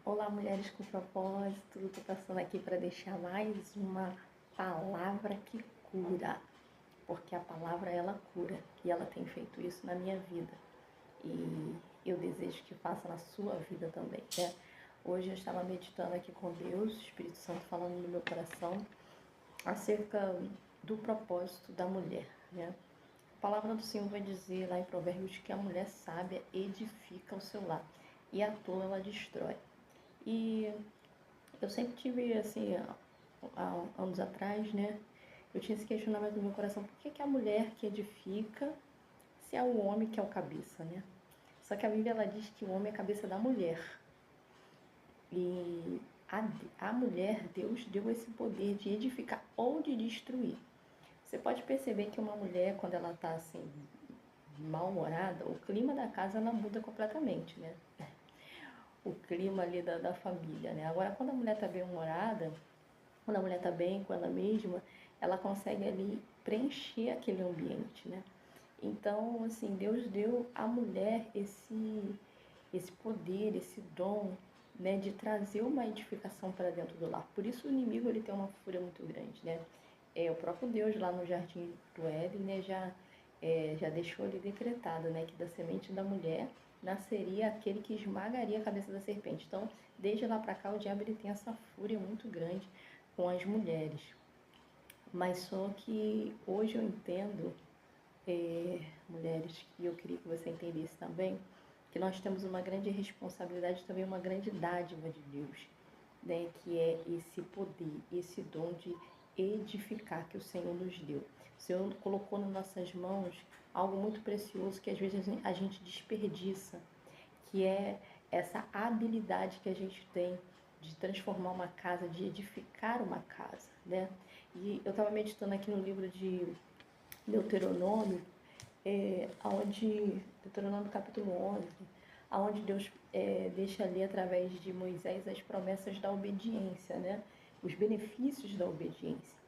Olá, mulheres com propósito. Estou passando aqui para deixar mais uma palavra que cura, porque a palavra ela cura e ela tem feito isso na minha vida e eu desejo que faça na sua vida também, né? Hoje eu estava meditando aqui com Deus, o Espírito Santo falando no meu coração acerca do propósito da mulher, né? A palavra do Senhor vai dizer lá em Provérbios que a mulher sábia edifica o seu lar e a tola ela destrói. E eu sempre tive, assim, há anos atrás, né? Eu tinha esse questionamento no meu coração: por que que a mulher que edifica se é o homem que é o cabeça, né? Só que a Bíblia ela diz que o homem é a cabeça da mulher. E a mulher, Deus deu esse poder de edificar ou de destruir. Você pode perceber que uma mulher, quando ela está assim, mal-humorada, o clima da casa ela muda completamente, né? O clima ali da família, né? Agora, quando a mulher está bem-humorada, quando a mulher está bem com ela mesma, ela consegue ali preencher aquele ambiente, né? Então, assim, Deus deu à mulher esse poder, esse dom, né, de trazer uma edificação para dentro do lar. Por isso o inimigo ele tem uma fúria muito grande, né? O próprio Deus lá no jardim do Éden, né, já deixou ali decretado, né, que da semente da mulher nasceria aquele que esmagaria a cabeça da serpente. Então, desde lá para cá, o diabo ele tem essa fúria muito grande com as mulheres. Mas só que hoje eu entendo, mulheres, e eu queria que você entendesse também, que nós temos uma grande responsabilidade, também uma grande dádiva de Deus, né? Que é esse poder, esse dom de edificar que o Senhor nos deu. O Senhor colocou nas nossas mãos algo muito precioso que às vezes a gente desperdiça, que é essa habilidade que a gente tem de transformar uma casa, de edificar uma casa, né? E eu estava meditando aqui no livro de Deuteronômio, Deuteronômio capítulo 11, aonde Deus deixa ali através de Moisés as promessas da obediência, né? Os benefícios da obediência.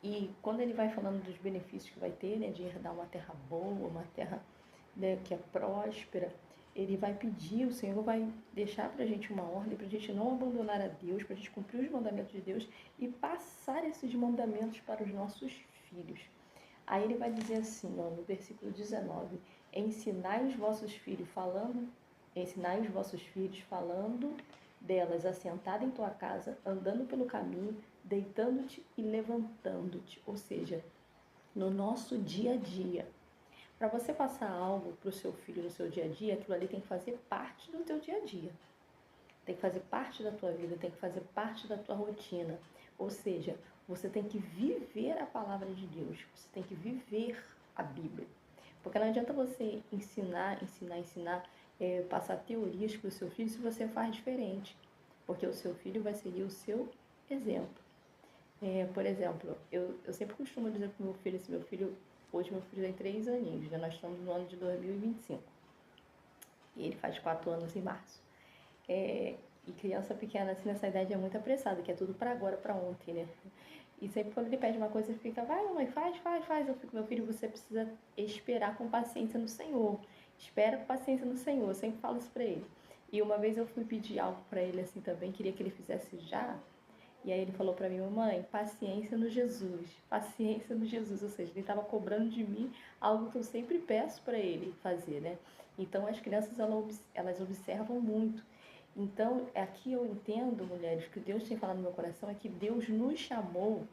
E quando ele vai falando dos benefícios que vai ter, né, de herdar uma terra boa, uma terra, né, que é próspera, ele vai pedir, o Senhor vai deixar para a gente uma ordem, para a gente não abandonar a Deus, para a gente cumprir os mandamentos de Deus e passar esses mandamentos para os nossos filhos. Aí ele vai dizer assim, ó, no versículo 19: ensinai os vossos filhos falando delas, assentada em tua casa, andando pelo caminho, deitando-te e levantando-te. Ou seja, no nosso dia a dia. Para você passar algo para o seu filho no seu dia a dia, aquilo ali tem que fazer parte do teu dia a dia. Tem que fazer parte da tua vida, tem que fazer parte da tua rotina. Ou seja, você tem que viver a palavra de Deus, você tem que viver a Bíblia. Porque não adianta você ensinar, passar teorias para o seu filho se você faz diferente. Porque o seu filho vai seguir o seu exemplo. Por exemplo, eu sempre costumo dizer para o meu filho, assim, hoje meu filho tem 3 aninhos, nós estamos no ano de 2025. E ele faz 4 anos em março. E criança pequena, assim, nessa idade é muito apressada, que é tudo para agora, para ontem, né? E sempre quando ele pede uma coisa, ele fica, vai mamãe, faz. Eu fico, meu filho, você precisa esperar com paciência no Senhor. Espera com paciência no Senhor, eu sempre falo isso para ele. E uma vez eu fui pedir algo para ele assim também, queria que ele fizesse já. E aí ele falou para mim, mamãe, paciência no Jesus, paciência no Jesus. Ou seja, ele estava cobrando de mim algo que eu sempre peço para ele fazer, né? Então as crianças elas observam muito. Então aqui eu entendo, mulheres, que Deus tem falado no meu coração é que Deus nos chamou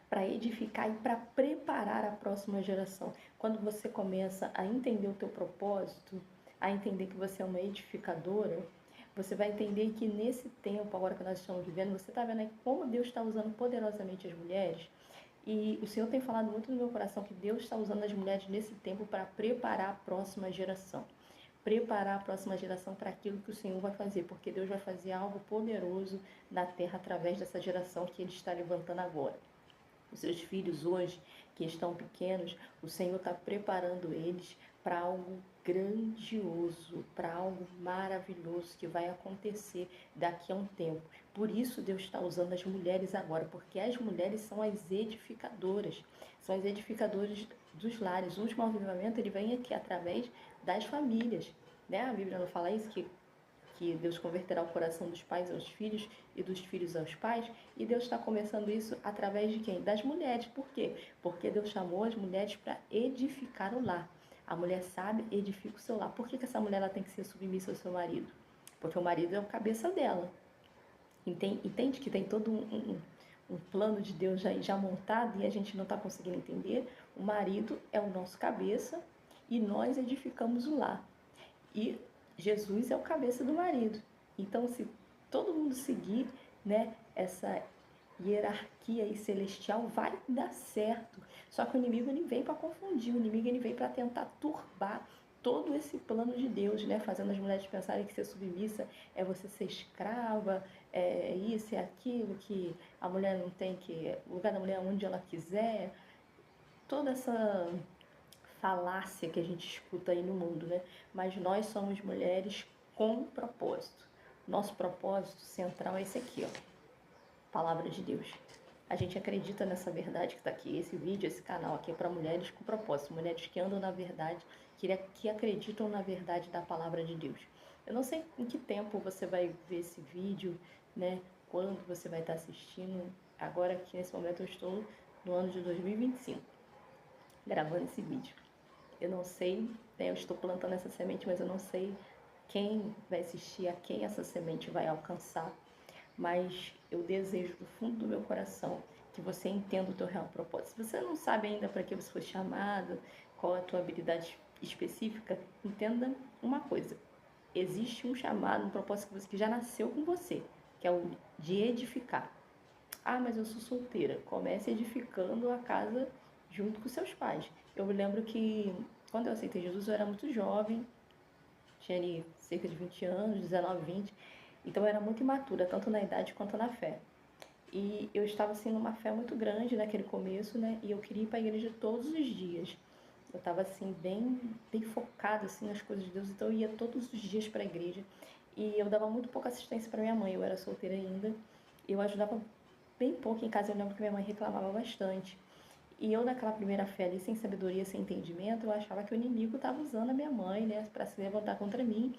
para edificar e para preparar a próxima geração. Quando você começa a entender o teu propósito, a entender que você é uma edificadora, você vai entender que nesse tempo, agora que nós estamos vivendo, você está vendo aí como Deus está usando poderosamente as mulheres. E o Senhor tem falado muito no meu coração que Deus está usando as mulheres nesse tempo para preparar a próxima geração. Preparar a próxima geração para aquilo que o Senhor vai fazer, porque Deus vai fazer algo poderoso na terra através dessa geração que Ele está levantando agora. Os seus filhos hoje, que estão pequenos, o Senhor está preparando eles para algo grandioso, para algo maravilhoso que vai acontecer daqui a um tempo. Por isso Deus está usando as mulheres agora, porque as mulheres são as edificadoras dos lares. O último avivamento ele vem aqui através das famílias, né? A Bíblia não fala isso, que que Deus converterá o coração dos pais aos filhos e dos filhos aos pais, e Deus está começando isso através de quem? Das mulheres. Por quê? Porque Deus chamou as mulheres para edificar o lar. A mulher sábia edifica o seu lar. Por que essa mulher ela tem que ser submissa ao seu marido? Porque o marido é o cabeça dela. Entende que tem todo um plano de Deus já montado e a gente não está conseguindo entender? O marido é o nosso cabeça e nós edificamos o lar. E Jesus é o cabeça do marido. Então, se todo mundo seguir, né, essa hierarquia aí celestial, vai dar certo. Só que o inimigo ele vem para confundir, o inimigo ele vem para tentar turbar todo esse plano de Deus, né, fazendo as mulheres pensarem que ser submissa é você ser escrava, é isso, é aquilo, que a mulher não tem que... O lugar da mulher é onde ela quiser. Toda essa falácia que a gente escuta aí no mundo, né? Mas nós somos mulheres com propósito. Nosso propósito central é esse aqui, ó. Palavra de Deus. A gente acredita nessa verdade que está aqui. Esse vídeo, esse canal aqui é para mulheres com propósito. Mulheres que andam na verdade, que acreditam na verdade da palavra de Deus. Eu não sei em que tempo você vai ver esse vídeo, né? Quando você vai estar assistindo. Agora, aqui nesse momento, eu estou no ano de 2025, gravando esse vídeo. Eu não sei, né, eu estou plantando essa semente, mas eu não sei quem vai assistir, a quem essa semente vai alcançar. Mas eu desejo do fundo do meu coração que você entenda o teu real propósito. Se você não sabe ainda para que você foi chamado, qual é a tua habilidade específica, entenda uma coisa. Existe um chamado, um propósito que já nasceu com você, que é o de edificar. Ah, mas eu sou solteira. Comece edificando a casa junto com seus pais. Eu me lembro que quando eu aceitei Jesus eu era muito jovem, tinha ali cerca de 20 anos, 19, 20, então eu era muito imatura, tanto na idade quanto na fé. E eu estava assim numa fé muito grande naquele começo, né? E eu queria ir para a igreja todos os dias. Eu estava assim bem focada assim nas coisas de Deus, então eu ia todos os dias para a igreja. E eu dava muito pouca assistência para minha mãe, eu era solteira ainda. Eu ajudava bem pouco em casa, eu lembro que minha mãe reclamava bastante. E eu, naquela primeira fé ali, sem sabedoria, sem entendimento, eu achava que o inimigo estava usando a minha mãe, né, para se levantar contra mim.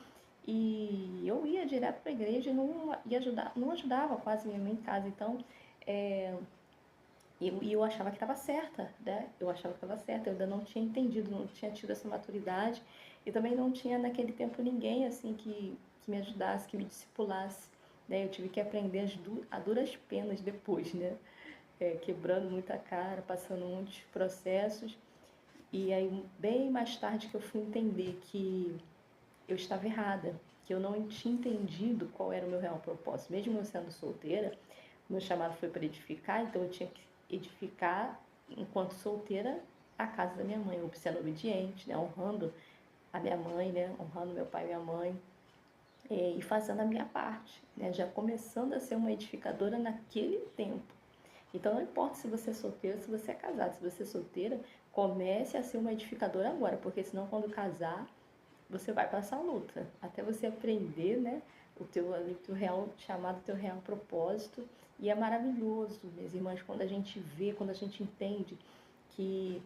E eu ia direto para a igreja e não ajudava quase minha mãe em casa. Então, eu achava que estava certa, né? Eu achava que estava certa, eu ainda não tinha entendido, não tinha tido essa maturidade. E também não tinha naquele tempo ninguém assim que me ajudasse, que me discipulasse, né? Eu tive que aprender a duras penas depois, né? Quebrando muita cara, passando muitos processos. E aí, bem mais tarde que eu fui entender que eu estava errada, que eu não tinha entendido qual era o meu real propósito. Mesmo eu sendo solteira, meu chamado foi para edificar, então eu tinha que edificar, enquanto solteira, a casa da minha mãe, eu sendo obediente, né? Honrando a minha mãe, né? Honrando meu pai e minha mãe, e fazendo a minha parte, né? Já começando a ser uma edificadora naquele tempo. Então não importa se você é solteiro, se você é casado, se você é solteira, comece a ser uma edificadora agora, porque senão quando casar, você vai passar luta, até você aprender, né, o teu real chamado, o teu real propósito. E é maravilhoso, minhas irmãs, quando a gente vê, quando a gente entende que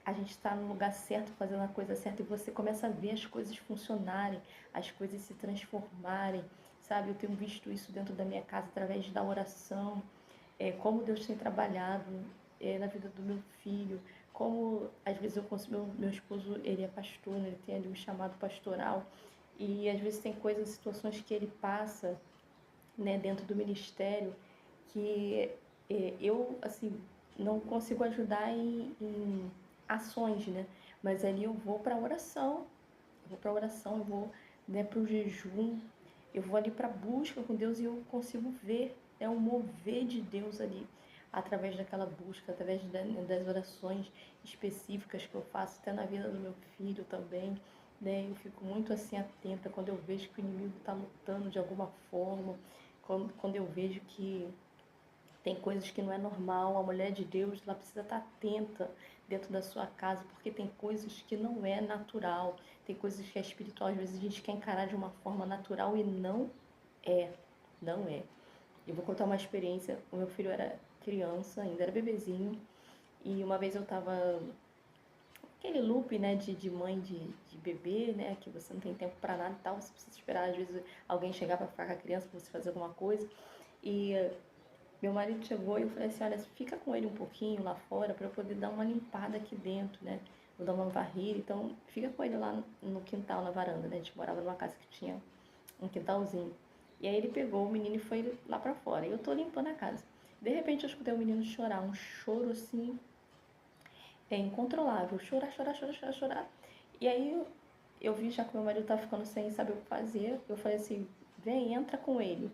a gente está no lugar certo, fazendo a coisa certa, e você começa a ver as coisas funcionarem, as coisas se transformarem, sabe? Eu tenho visto isso dentro da minha casa através da oração, como Deus tem trabalhado na vida do meu filho, como às vezes eu consigo, meu esposo, ele é pastor, né? Ele tem ali um chamado pastoral, e às vezes tem coisas, situações que ele passa, né, dentro do ministério, que eu, assim, não consigo ajudar em ações, né? Mas ali eu vou para oração, eu vou, né, para o jejum, eu vou ali para busca com Deus e eu consigo ver, um mover de Deus ali, através daquela busca, através das orações específicas que eu faço, até na vida do meu filho também, né? Eu fico muito assim atenta quando eu vejo que o inimigo está lutando de alguma forma, quando eu vejo que tem coisas que não é normal, a mulher de Deus ela precisa estar atenta dentro da sua casa, porque tem coisas que não é natural, tem coisas que é espiritual, às vezes a gente quer encarar de uma forma natural e é, não é. Eu vou contar uma experiência, o meu filho era criança, ainda era bebezinho, e uma vez eu estava aquele loop, né, de mãe de bebê, né, que você não tem tempo para nada e tal, você precisa esperar às vezes alguém chegar para ficar com a criança, para você fazer alguma coisa. E meu marido chegou e eu falei assim, olha, fica com ele um pouquinho lá fora para eu poder dar uma limpada aqui dentro, né? Vou dar uma varrida, então fica com ele lá no quintal, na varanda, né? A gente morava numa casa que tinha um quintalzinho. E aí ele pegou o menino e foi lá pra fora. E eu tô limpando a casa. De repente eu escutei o menino chorar, um choro assim, incontrolável. Chorar, chorar, chorar, chorar, chorar. E aí eu vi já que meu marido tava ficando sem saber o que fazer. Eu falei assim, vem, entra com ele.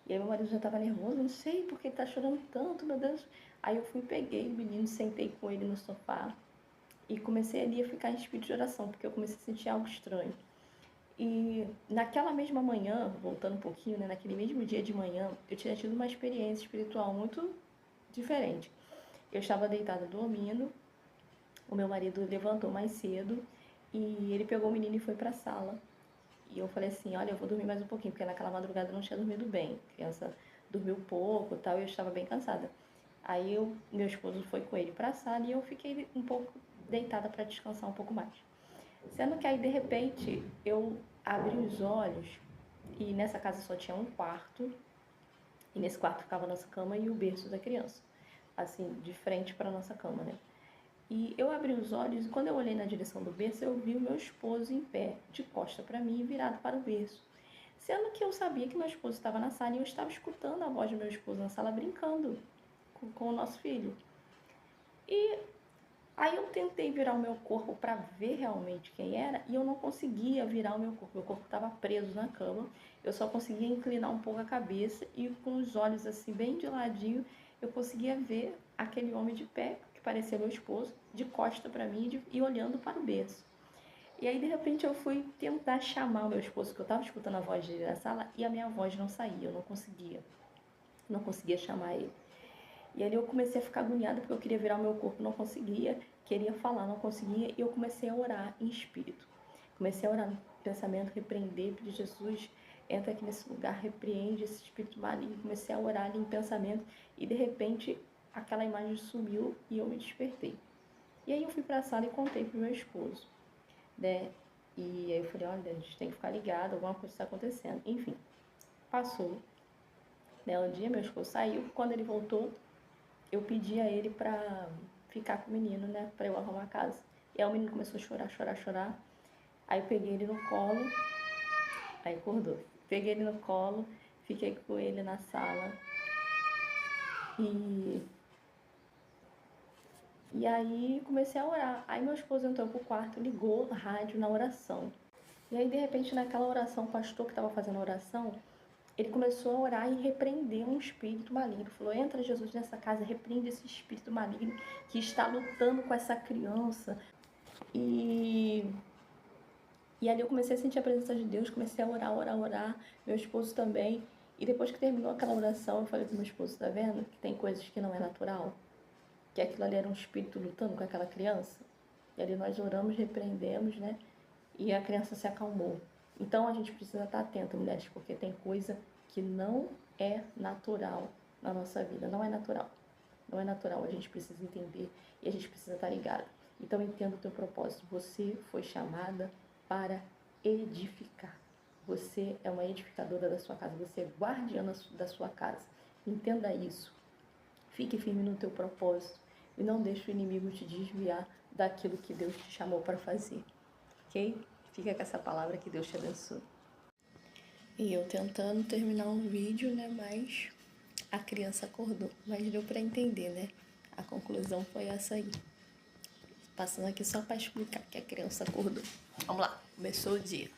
E aí meu marido já tava nervoso, não sei porque ele tá chorando tanto, meu Deus. Aí eu fui, peguei o menino, sentei com ele no sofá e comecei ali a ficar em espírito de oração, porque eu comecei a sentir algo estranho. E naquela mesma manhã, voltando um pouquinho, né, naquele mesmo dia de manhã, eu tinha tido uma experiência espiritual muito diferente. Eu estava deitada dormindo, o meu marido levantou mais cedo e ele pegou o menino e foi para a sala. E eu falei assim, olha, eu vou dormir mais um pouquinho, porque naquela madrugada eu não tinha dormido bem. A criança dormiu pouco e tal, e eu estava bem cansada. Aí meu esposo foi com ele para a sala e eu fiquei um pouco deitada para descansar um pouco mais. Sendo que aí, de repente, eu abri os olhos e nessa casa só tinha um quarto. E nesse quarto ficava a nossa cama e o berço da criança. Assim, de frente para a nossa cama, né? E eu abri os olhos e quando eu olhei na direção do berço, eu vi o meu esposo em pé, de costa para mim e virado para o berço. Sendo que eu sabia que meu esposo estava na sala e eu estava escutando a voz do meu esposo na sala brincando com o nosso filho. E aí eu tentei virar o meu corpo para ver realmente quem era e eu não conseguia virar o meu corpo. Meu corpo estava preso na cama. Eu só conseguia inclinar um pouco a cabeça e com os olhos assim bem de ladinho eu conseguia ver aquele homem de pé, que parecia meu esposo, de costa para mim e olhando para o berço. E aí de repente eu fui tentar chamar o meu esposo, que eu estava escutando a voz dele na sala e a minha voz não saía, eu não conseguia chamar ele. E ali eu comecei a ficar agoniada porque eu queria virar o meu corpo, não conseguia, queria falar, não conseguia, e eu comecei a orar em espírito. Comecei a orar no pensamento, repreender, pedir Jesus, entra aqui nesse lugar, repreende esse espírito maligno. Comecei a orar ali em pensamento e de repente aquela imagem sumiu e eu me despertei. E aí eu fui para a sala e contei pro meu esposo, né? E aí eu falei, olha, a gente tem que ficar ligado, alguma coisa está acontecendo. Enfim, passou, né? Um dia meu esposo saiu, quando ele voltou, eu pedi a ele pra ficar com o menino, né? Pra eu arrumar a casa. E aí o menino começou a chorar, chorar, chorar. Aí eu peguei ele no colo, aí acordou. Peguei ele no colo, fiquei com ele na sala. E, e aí comecei a orar. Aí meu esposo entrou pro quarto, ligou o rádio na oração. E aí, de repente, naquela oração, o pastor que estava fazendo a oração, ele começou a orar e repreender um espírito maligno. Falou, entra Jesus nessa casa, repreende esse espírito maligno que está lutando com essa criança. E ali eu comecei a sentir a presença de Deus, comecei a orar, orar, orar, meu esposo também. E depois que terminou aquela oração, eu falei pro meu esposo, tá vendo? Que tem coisas que não é natural. Que aquilo ali era um espírito lutando com aquela criança. E ali nós oramos, repreendemos, né? E a criança se acalmou. Então a gente precisa estar atento, mulheres, porque tem coisa que não é natural na nossa vida. Não é natural. Não é natural. A gente precisa entender e a gente precisa estar ligado. Então entenda o teu propósito. Você foi chamada para edificar. Você é uma edificadora da sua casa. Você é guardiã da sua casa. Entenda isso. Fique firme no teu propósito e não deixe o inimigo te desviar daquilo que Deus te chamou para fazer. Ok? Fica com essa palavra, que Deus te abençoe. E eu tentando terminar um vídeo, né? Mas a criança acordou. Mas deu para entender, né? A conclusão foi essa aí. Passando aqui só para explicar que a criança acordou. Vamos lá, começou o dia.